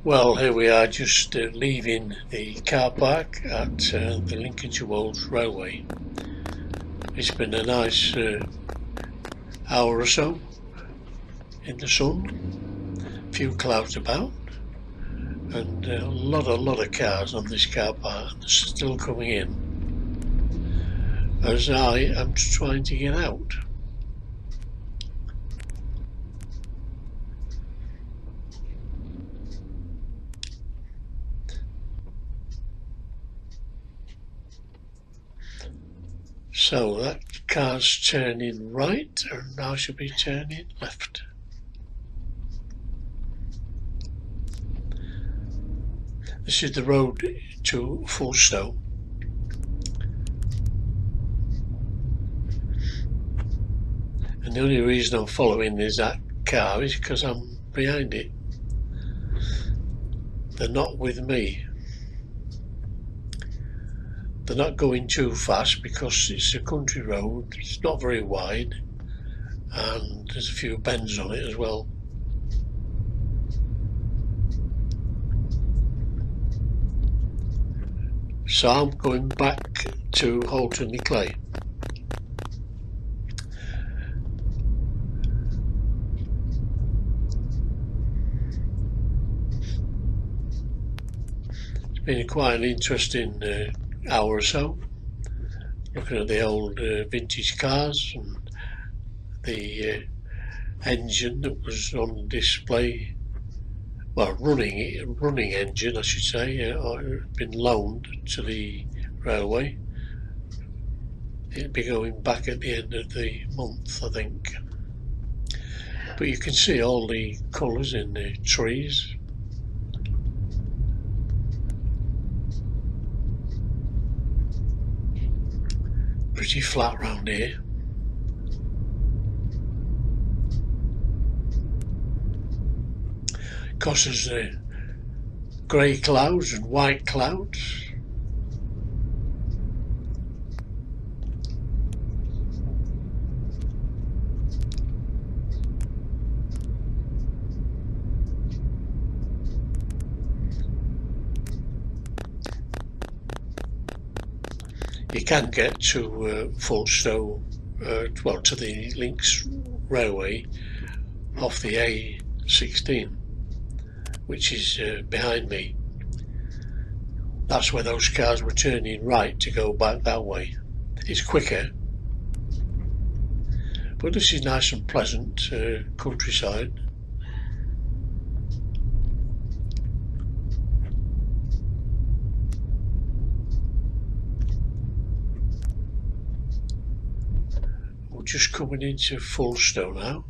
Well, here we are just leaving the car park at the Lincolnshire Wolds Railway. It's been a nice hour or so in the sun, a few clouds about, and a lot of cars on this car park still coming in as I am trying to get out. So that car's turning right, and now should be turning left. This is the road to Folkestone. And the only reason I'm following that car is because I'm behind it. They're not with me. They're not going too fast because it's a country road, it's not very wide, and there's a few bends on it as well. So I'm going back to Halton-le-Clay. It's been quite an interesting hour or so, looking at the old vintage cars and the engine that was on display, well, running engine I should say, been loaned to the railway. It'll be going back at the end of the month, I think. But you can see all the colours in the trees. Pretty flat round here. Of course there's grey clouds and white clouds. You can get to Folkestone, well, to the Links Railway off the A16, which is behind me. That's where those cars were turning right to go back that way. It's quicker, but this is nice and pleasant countryside. Just coming into Folkestone now.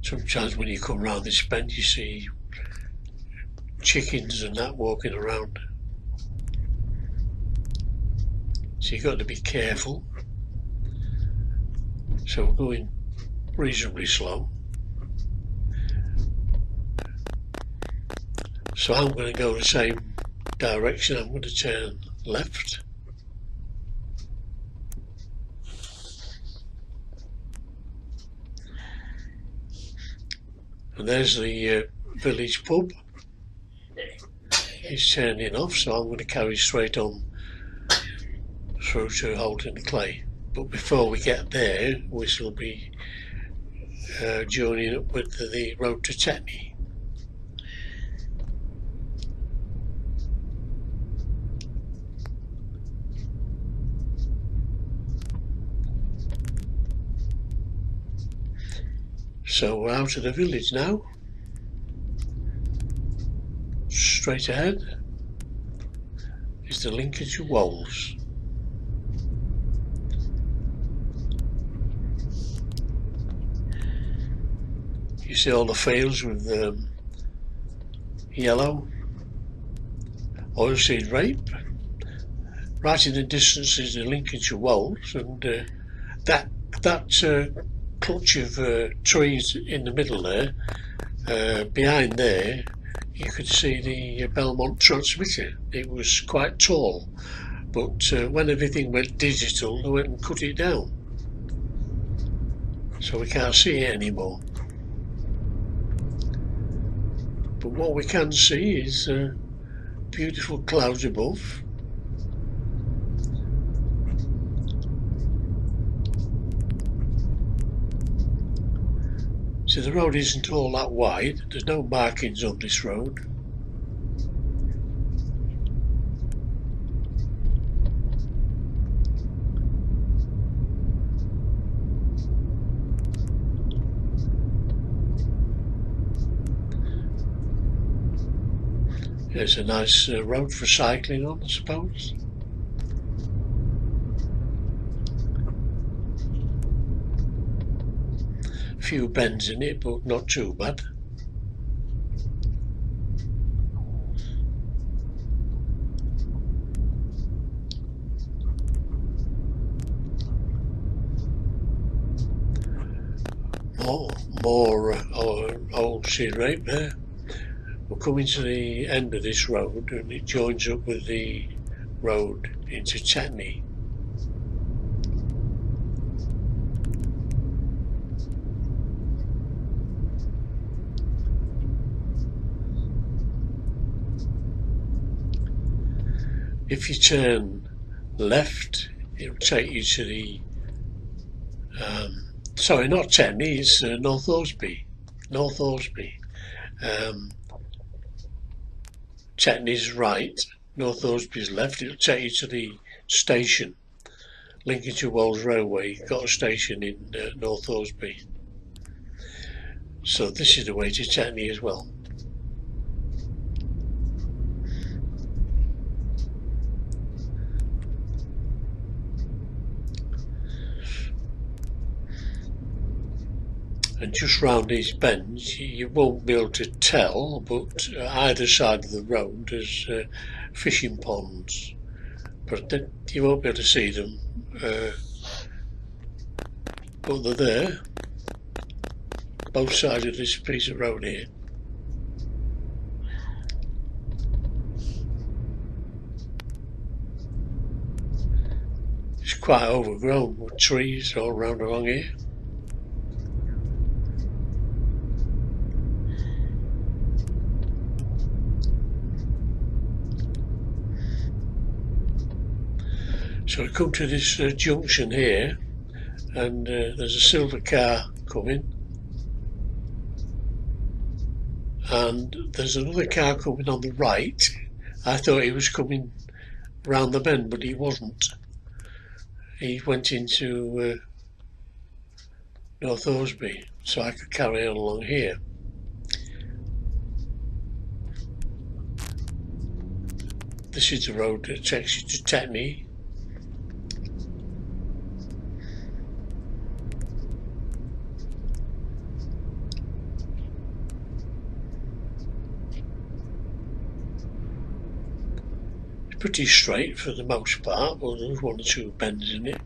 Sometimes when you come around this bend you see chickens and that walking around. So you've got to be careful. So we're going reasonably slow. So I'm going to go the same direction. I'm going to turn left. And there's the village pub. It's turning off, so I'm going to carry straight on through to Halton-le-Clay. But before we get there, we shall be joining up with the road to Tetney. So we're out of the village now. Straight ahead is the Lincolnshire Wolds. You see all the fields with yellow oilseed rape. Right in the distance is the Lincolnshire Wolds, and that clutch of trees in the middle there, behind there you could see the Belmont transmitter. It was quite tall, but when everything went digital they went and cut it down, so we can't see it anymore. But what we can see is beautiful clouds above. So the road isn't all that wide, there's no markings on this road. It's a nice road for cycling on, I suppose. A few bends in it, but not too bad. More old scenery there. We're coming to the end of this road and it joins up with the road into Chatney. If you turn left, it'll take you to the sorry, not Chatney, it's North Orsby. North Orsby. Chatney's right, North Orsby's left. It'll take you to the station, Lincolnshire Wolds Railway. You've got a station in North Orsby. So this is the way to Chatney as well. And just round these bends, you won't be able to tell, but either side of the road there's fishing ponds, but then you won't be able to see them, but they're there, both sides of this piece of road here. It's quite overgrown with trees all round along here. So we come to this junction here, and there's a silver car coming, and there's another car coming on the right. I thought he was coming round the bend, but he wasn't. He went into North Orsby, so I could carry on along here. This is the road that takes you to Tetney. Pretty straight for the most part, but there's one or two bends in it.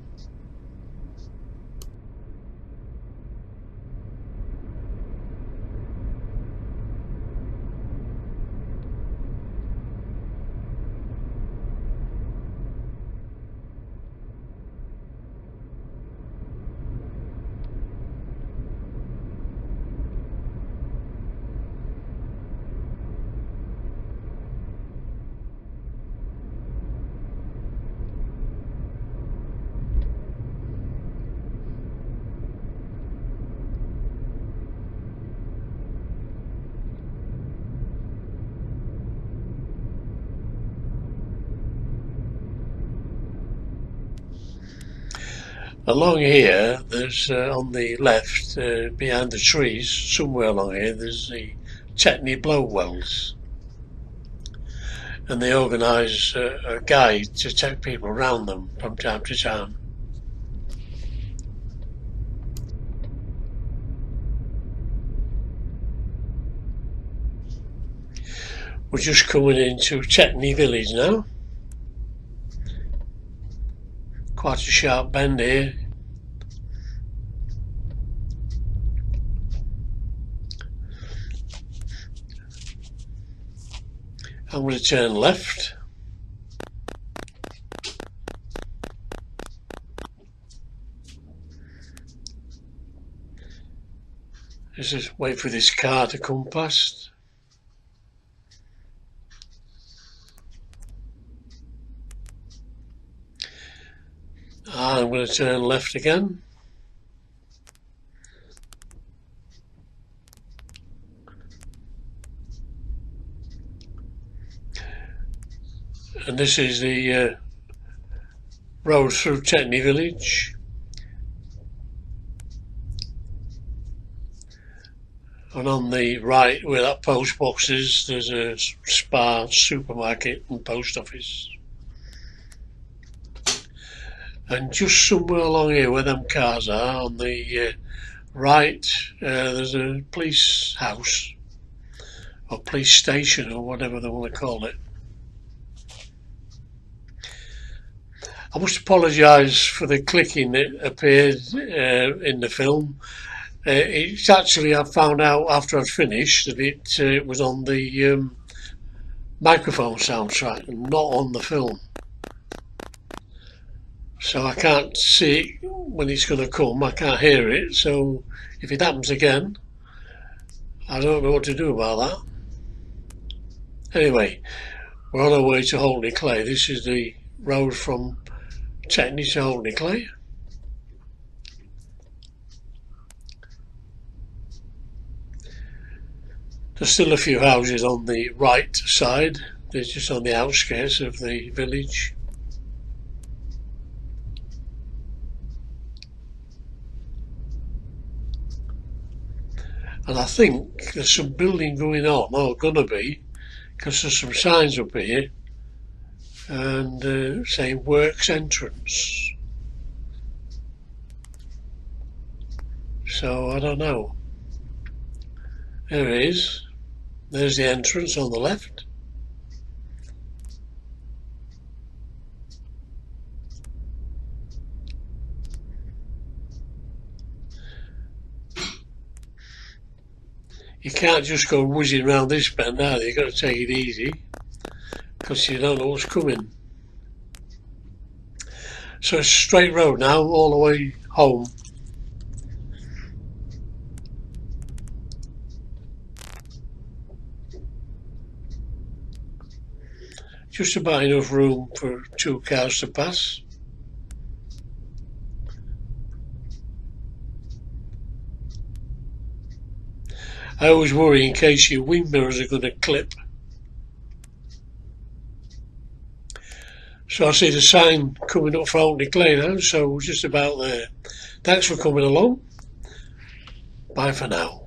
Along here, there's on the left, behind the trees, somewhere along here, there's the Tetney Blowwells, and they organise a guide to take people around them from time to time. We're just coming into Tetney village now. Quite a sharp bend here. I'm going to turn left. Just wait for this car to come past. And I'm going to turn left again. And this is the road through Tetney village. And on the right, where that post box is, there's a Spar supermarket and post office. And just somewhere along here where them cars are, on the right, there's a police house, or police station, or whatever they want to call it. I must apologise for the clicking that appeared in the film. It's actually, I found out after I'd finished that it was on the microphone soundtrack and not on the film. So I can't see it when it's going to come, I can't hear it, so if it happens again, I don't know what to do about that. Anyway, we're on our way to Holtney Clay. This is the road from Tetney to Holtney Clay. There's still a few houses on the right side. They're just on the outskirts of the village. And I think there's some building going on, or gonna be, because there's some signs up here and saying works entrance. So I don't know. There it is. There's the entrance on the left. You can't just go whizzing around this bend either, you've got to take it easy because you don't know what's coming. So it's a straight road now all the way home. Just about enough room for 2 cars to pass. I always worry in case your wing mirrors are going to clip. So I see the sign coming up for Holtney Clay now, so we're just about there. Thanks for coming along. Bye for now.